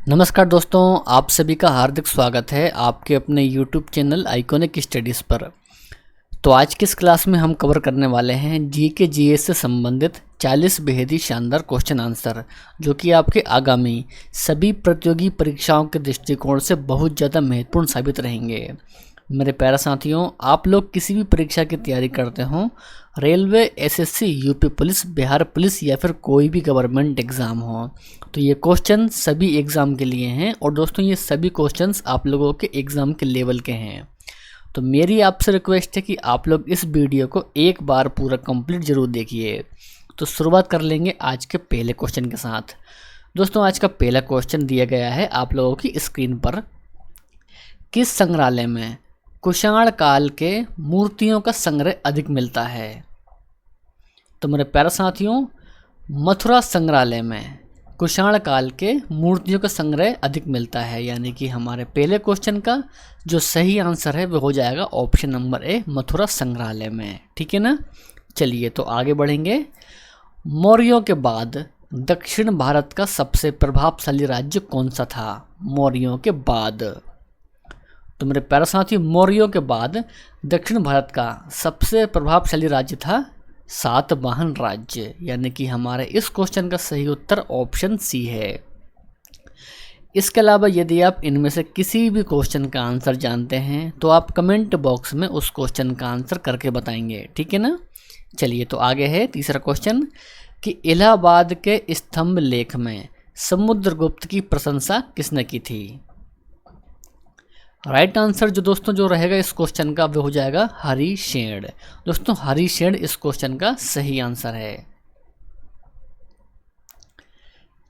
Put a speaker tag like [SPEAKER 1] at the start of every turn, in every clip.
[SPEAKER 1] नमस्कार दोस्तों, आप सभी का हार्दिक स्वागत है आपके अपने YouTube चैनल आइकॉनिक स्टडीज़ पर। तो आज की इस क्लास में हम कवर करने वाले हैं जीके जीएस से संबंधित 40 बेहद ही शानदार क्वेश्चन आंसर, जो कि आपके आगामी सभी प्रतियोगी परीक्षाओं के दृष्टिकोण से बहुत ज़्यादा महत्वपूर्ण साबित रहेंगे। मेरे प्यारे साथियों, आप लोग किसी भी परीक्षा की तैयारी करते हों, railway, SSC, UP police, Bihar police या फिर कोई भी गवर्नमेंट एग्ज़ाम हो, तो ये क्वेश्चन सभी एग्ज़ाम के लिए हैं। और दोस्तों, ये सभी क्वेश्चंस आप लोगों के एग्ज़ाम के लेवल के हैं। तो मेरी आपसे रिक्वेस्ट है कि आप लोग इस वीडियो को एक बार पूरा कंप्लीट ज़रूर देखिए। तो शुरुआत कर लेंगे आज के पहले क्वेश्चन के साथ। दोस्तों, आज का पहला क्वेश्चन दिया गया है आप लोगों की स्क्रीन पर। किस संग्रहालय में कुषाण काल के मूर्तियों का संग्रह अधिक मिलता है? तो मेरे प्यारे साथियों, मथुरा संग्रहालय में कुषाण काल के मूर्तियों का संग्रह अधिक मिलता है। यानी कि हमारे पहले क्वेश्चन का जो सही आंसर है वो हो जाएगा ऑप्शन नंबर ए, मथुरा संग्रहालय में। ठीक है ना। चलिए तो आगे बढ़ेंगे। मौर्यों के बाद दक्षिण भारत का सबसे प्रभावशाली राज्य कौन सा था? मौर्यों के बाद, तो मेरे प्यारे साथी, मौर्यों के बाद दक्षिण भारत का सबसे प्रभावशाली राज्य था सातवाहन राज्य। यानी कि हमारे इस क्वेश्चन का सही उत्तर ऑप्शन सी है। इसके अलावा यदि आप इनमें से किसी भी क्वेश्चन का आंसर जानते हैं तो आप कमेंट बॉक्स में उस क्वेश्चन का आंसर करके बताएंगे। ठीक है ना। चलिए तो आगे है तीसरा क्वेश्चन कि इलाहाबाद के स्तंभ लेख में समुद्रगुप्त की प्रशंसा किसने की थी? राइट आंसर जो दोस्तों जो रहेगा इस क्वेश्चन का वो हो जाएगा हरिशेन। दोस्तों, हरिशेन इस क्वेश्चन का सही आंसर है।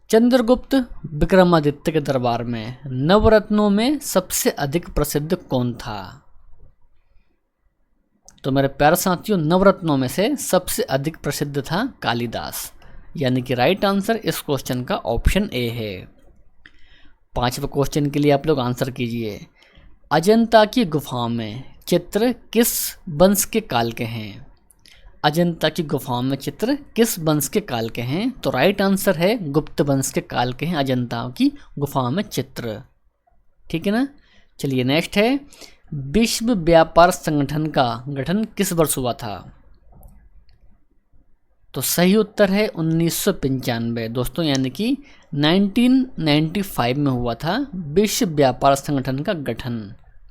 [SPEAKER 1] चंद्रगुप्त विक्रमादित्य के दरबार में नवरत्नों में सबसे अधिक प्रसिद्ध कौन था? तो मेरे प्यारे साथियों, नवरत्नों में से सबसे अधिक प्रसिद्ध था कालिदास। यानी कि राइट आंसर इस क्वेश्चन का ऑप्शन ए है। पांचवें क्वेश्चन के लिए आप लोग आंसर कीजिए। अजंता की गुफाओं में चित्र किस वंश के काल के हैं? अजंता की गुफाओं में चित्र किस वंश के काल के हैं? तो राइट आंसर है गुप्त वंश के काल के हैं अजंता की गुफाओं में चित्र। ठीक है ना। चलिए नेक्स्ट है, विश्व व्यापार संगठन का गठन किस वर्ष हुआ था? तो सही उत्तर है 1995 दोस्तों, यानी कि 1995 में हुआ था विश्व व्यापार संगठन का गठन।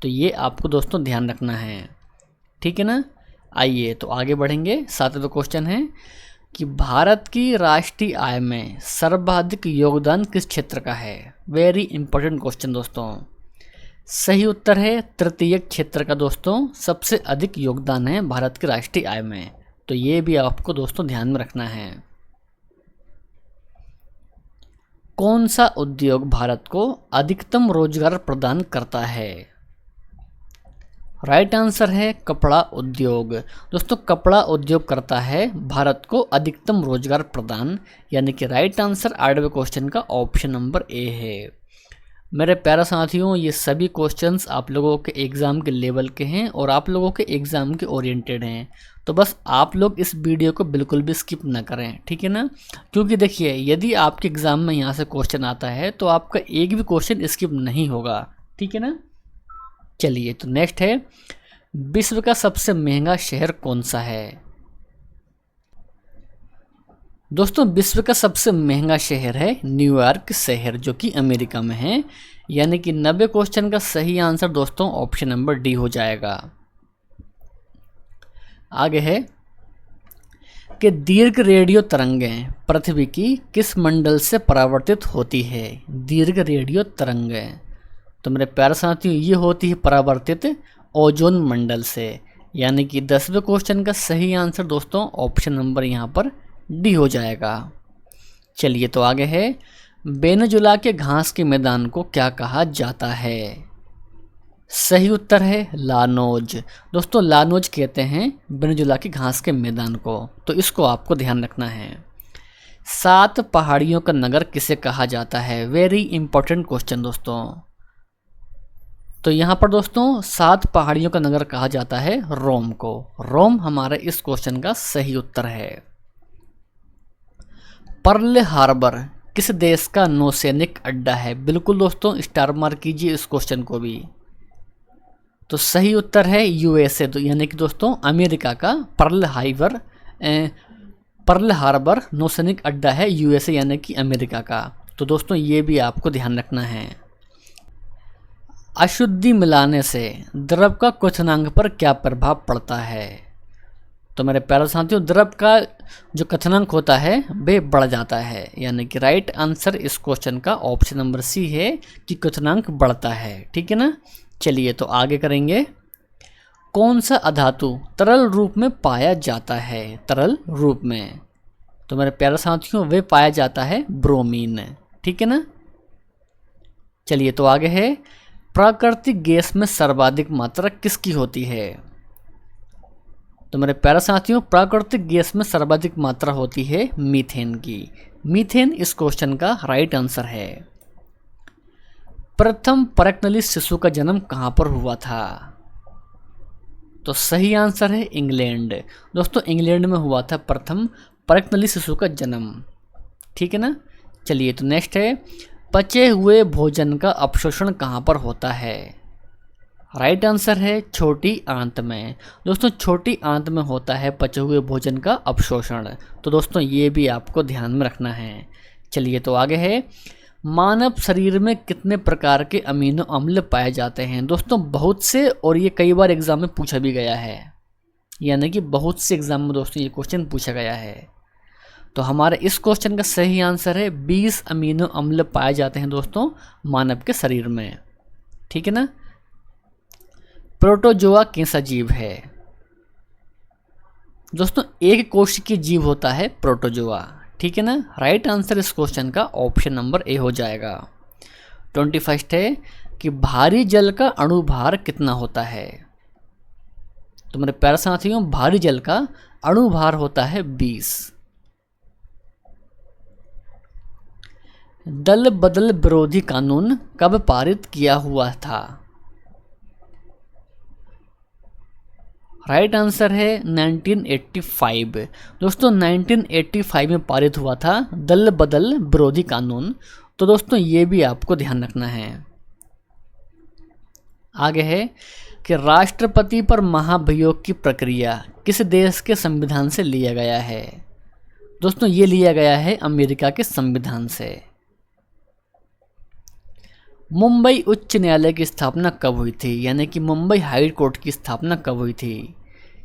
[SPEAKER 1] तो ये आपको दोस्तों ध्यान रखना है। ठीक है ना। आइए तो आगे बढ़ेंगे। सातवां क्वेश्चन है कि भारत की राष्ट्रीय आय में सर्वाधिक योगदान किस क्षेत्र का है? वेरी इंपॉर्टेंट क्वेश्चन दोस्तों। सही उत्तर है तृतीय क्षेत्र का दोस्तों सबसे अधिक योगदान है भारत की राष्ट्रीय आय में। तो ये भी आपको दोस्तों ध्यान में रखना है। कौन सा उद्योग भारत को अधिकतम रोजगार प्रदान करता है? राइट आंसर है कपड़ा उद्योग। दोस्तों, कपड़ा उद्योग करता है भारत को अधिकतम रोजगार प्रदान। यानी कि राइट आंसर आठवें क्वेश्चन का ऑप्शन नंबर ए है। मेरे प्यारे साथियों, ये सभी क्वेश्चंस आप लोगों के एग्ज़ाम के लेवल के हैं और आप लोगों के एग्ज़ाम के ओरिएंटेड हैं। तो बस आप लोग इस वीडियो को बिल्कुल भी स्किप ना करें। ठीक है ना। क्योंकि देखिए, यदि आपके एग्ज़ाम में यहाँ से क्वेश्चन आता है तो आपका एक भी क्वेश्चन स्किप नहीं होगा। ठीक है ना। चलिए तो नेक्स्ट है, विश्व का सबसे महंगा शहर कौन सा है? दोस्तों, विश्व का सबसे महंगा शहर है न्यूयॉर्क शहर, जो कि अमेरिका में है। यानी कि 90 क्वेश्चन का सही आंसर दोस्तों ऑप्शन नंबर डी हो जाएगा। आगे है कि दीर्घ रेडियो तरंगें पृथ्वी की किस मंडल से परावर्तित होती है? दीर्घ रेडियो तरंगें, तो मेरे प्यारे साथियों, ये होती है परावर्तित ओजोन मंडल से। यानी कि 10वें क्वेश्चन का सही आंसर दोस्तों ऑप्शन नंबर यहाँ पर डी हो जाएगा। चलिए तो आगे है, वेनेजुला के घास के मैदान को क्या कहा जाता है? सही उत्तर है लानोज। दोस्तों, लानोज कहते हैं वेनेजुला के घास के मैदान को। तो इसको आपको ध्यान रखना है। 7 पहाड़ियों का नगर किसे कहा जाता है? वेरी इंपॉर्टेंट क्वेश्चन दोस्तों। तो यहाँ पर दोस्तों 7 पहाड़ियों का नगर कहा जाता है रोम को। रोम हमारे इस क्वेश्चन का सही उत्तर है। पर्ल हार्बर किस देश का नौसैनिक अड्डा है? बिल्कुल दोस्तों, स्टार मार्क कीजिए इस क्वेश्चन को भी। तो सही उत्तर है यूएसए, तो यानी कि दोस्तों अमेरिका का पर्ल हार्बर नौसैनिक अड्डा है यूएसए यानी कि अमेरिका का। तो दोस्तों ये भी आपको ध्यान रखना है। अशुद्धि मिलाने से द्रव का क्वथनांक पर क्या प्रभाव पड़ता है? तो मेरे प्यारे साथियों, द्रव का जो क्वथनांक होता है वह बढ़ जाता है, यानी कि राइट आंसर इस क्वेश्चन का ऑप्शन नंबर सी है कि क्वथनांक बढ़ता है। ठीक है ना। चलिए तो आगे करेंगे। कौन सा अधातु तरल रूप में पाया जाता है? तरल रूप में तो मेरे प्यारे साथियों वे पाया जाता है ब्रोमीन। ठीक है ना। चलिए तो आगे है, प्राकृतिक गैस में सर्वाधिक मात्रा किसकी होती है? तो मेरे प्यारे साथियों, प्राकृतिक गैस में सर्वाधिक मात्रा होती है मीथेन की। मीथेन इस क्वेश्चन का राइट आंसर है। प्रथम परकनली शिशु का जन्म कहाँ पर हुआ था? तो सही आंसर है इंग्लैंड। दोस्तों इंग्लैंड में हुआ था प्रथम परकनली शिशु का जन्म। ठीक है ना। चलिए तो नेक्स्ट है, पचे हुए भोजन का अपशोषण कहाँ पर होता है? राइट आंसर है छोटी आंत में। दोस्तों छोटी आंत में होता है पचे हुए भोजन का अपशोषण। तो दोस्तों ये भी आपको ध्यान में रखना है। चलिए तो आगे है, मानव शरीर में कितने प्रकार के अमीनो अम्ल पाए जाते हैं? दोस्तों बहुत से, और ये कई बार एग्जाम में पूछा भी गया है, यानी कि बहुत से एग्जाम में दोस्तों ये क्वेश्चन पूछा गया है। तो हमारे इस क्वेश्चन का सही आंसर है 20 अमीनो अम्ल पाए जाते हैं दोस्तों मानव के शरीर में। ठीक है ना। प्रोटोजोआ कैसा जीव है? दोस्तों एक कोशिकीय जीव होता है प्रोटोजोआ। ठीक है ना। राइट आंसर इस क्वेश्चन का ऑप्शन नंबर ए हो जाएगा। 21 है कि भारी जल का अणुभार कितना होता है? तो मेरे प्यारे साथियों, भारी जल का अणुभार होता है 20। दल बदल विरोधी कानून कब पारित किया हुआ था? राइट आंसर है 1985। दोस्तों 1985 में पारित हुआ था दल बदल विरोधी कानून। तो दोस्तों ये भी आपको ध्यान रखना है। आगे है कि राष्ट्रपति पर महाभियोग की प्रक्रिया किस देश के संविधान से लिया गया है? दोस्तों ये लिया गया है अमेरिका के संविधान से। मुंबई उच्च न्यायालय की स्थापना कब हुई थी, यानी कि मुंबई हाई कोर्ट की स्थापना कब हुई थी?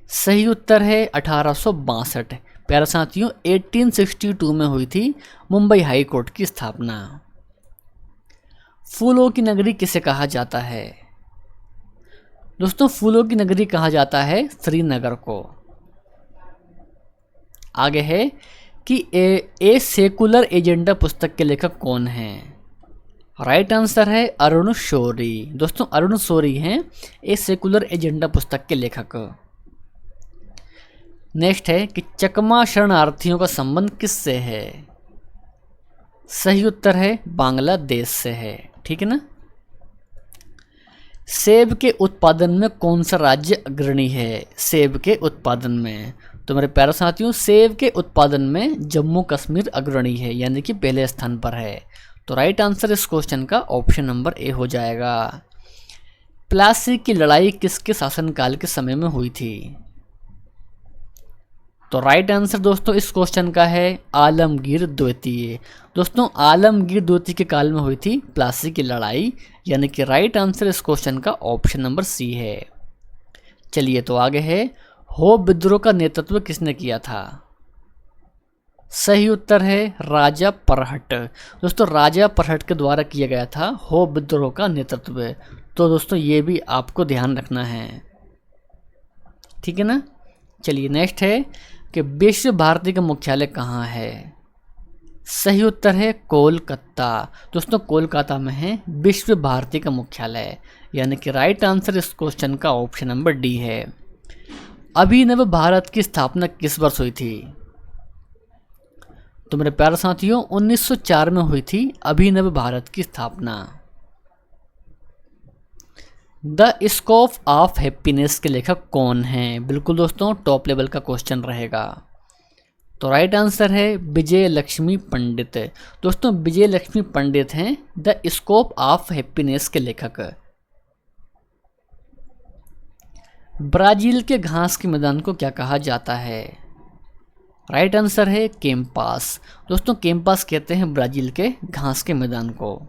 [SPEAKER 1] सही उत्तर है 1862। प्यारे साथियों 1862 में हुई थी मुंबई हाई कोर्ट की स्थापना। फूलों की नगरी किसे कहा जाता है? दोस्तों फूलों की नगरी कहा जाता है श्रीनगर को। आगे है कि ए सेकुलर एजेंडा पुस्तक के लेखक कौन हैं? राइट आंसर है अरुण शौरी। दोस्तों अरुण शौरी हैं ए सेकुलर एजेंडा पुस्तक के लेखक। नेक्स्ट है कि चकमा शरणार्थियों का संबंध किससे है? सही उत्तर है बांग्लादेश से है। ठीक है ना। सेब के उत्पादन में कौन सा राज्य अग्रणी है? सेब के उत्पादन में तो मेरे प्यारे साथियों, सेब के उत्पादन में जम्मू कश्मीर अग्रणी है, यानी कि पहले स्थान पर है। तो राइट आंसर इस क्वेश्चन का ऑप्शन नंबर ए हो जाएगा। प्लासी की लड़ाई किसके शासनकाल के समय में हुई थी? तो राइट आंसर दोस्तों इस क्वेश्चन का है आलमगीर द्वितीय। दोस्तों आलमगीर द्वितीय के काल में हुई थी प्लासी की लड़ाई, यानी कि राइट आंसर इस क्वेश्चन का ऑप्शन नंबर सी है। चलिए तो आगे है, हो विद्रोह का नेतृत्व किसने किया था? सही उत्तर है राजा परहट। दोस्तों राजा परहट के द्वारा किया गया था हो विद्रोह का नेतृत्व। तो दोस्तों ये भी आपको ध्यान रखना है। ठीक है ना। चलिए नेक्स्ट है कि विश्व भारती का मुख्यालय कहाँ है? सही उत्तर है कोलकाता। दोस्तों कोलकाता में है विश्व भारती का मुख्यालय, यानी कि राइट आंसर इस क्वेश्चन का ऑप्शन नंबर डी है। अभिनव भारत की स्थापना किस वर्ष हुई थी? तो मेरे प्यारे साथियों 1904 में हुई थी अभिनव भारत की स्थापना। द स्कोप ऑफ हैप्पीनेस के लेखक कौन हैं? बिल्कुल दोस्तों टॉप लेवल का क्वेश्चन रहेगा। तो राइट आंसर है विजय लक्ष्मी पंडित। दोस्तों विजय लक्ष्मी पंडित हैं द स्कोप ऑफ हैप्पीनेस के लेखक। ब्राजील के घास के मैदान को क्या कहा जाता है? राइट आंसर है कैंपास। दोस्तों कैंपास कहते हैं ब्राजील के घास के मैदान को।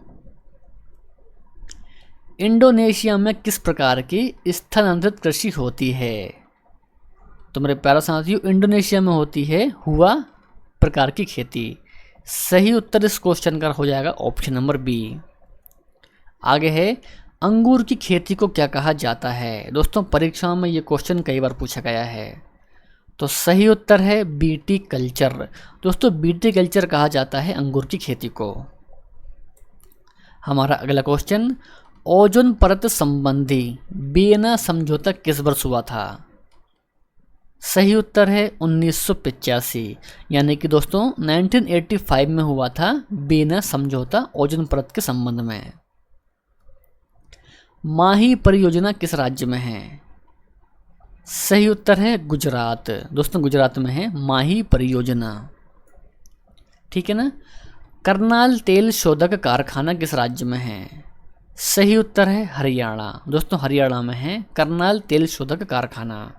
[SPEAKER 1] इंडोनेशिया में किस प्रकार की स्थानांतरित कृषि होती है? तो मेरे प्यारे साथियों, इंडोनेशिया में होती है हुआ प्रकार की खेती। सही उत्तर इस क्वेश्चन का हो जाएगा ऑप्शन नंबर बी। आगे है, अंगूर की खेती को क्या कहा जाता है? दोस्तों परीक्षाओं में ये क्वेश्चन कई बार पूछा गया है। तो सही उत्तर है बीटी कल्चर। दोस्तों बीटी कल्चर कहा जाता है अंगूर की खेती को। हमारा अगला क्वेश्चन, ओजोन परत संबंधी वियना समझौता किस वर्ष हुआ था? सही उत्तर है 1985, यानी कि दोस्तों 1985 में हुआ था वियना समझौता ओजोन परत के संबंध में। माही परियोजना किस राज्य में है? सही उत्तर है गुजरात। दोस्तों गुजरात में है माही परियोजना। ठीक है ना। करनाल तेल शोधक कारखाना किस राज्य में है? सही उत्तर है हरियाणा। दोस्तों हरियाणा में है करनाल तेल शोधक कारखाना।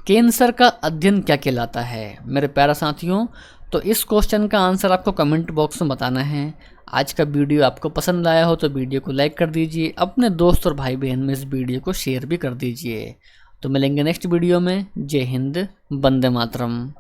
[SPEAKER 1] कैंसर का अध्ययन क्या कहलाता है? मेरे प्यारे साथियों, तो इस क्वेश्चन का आंसर आपको कमेंट बॉक्स में बताना है। आज का वीडियो आपको पसंद आया हो तो वीडियो को लाइक कर दीजिए, अपने दोस्त और भाई बहन में इस वीडियो को शेयर भी कर दीजिए। तो मिलेंगे नेक्स्ट वीडियो में। जय हिंद, वंदे मातरम।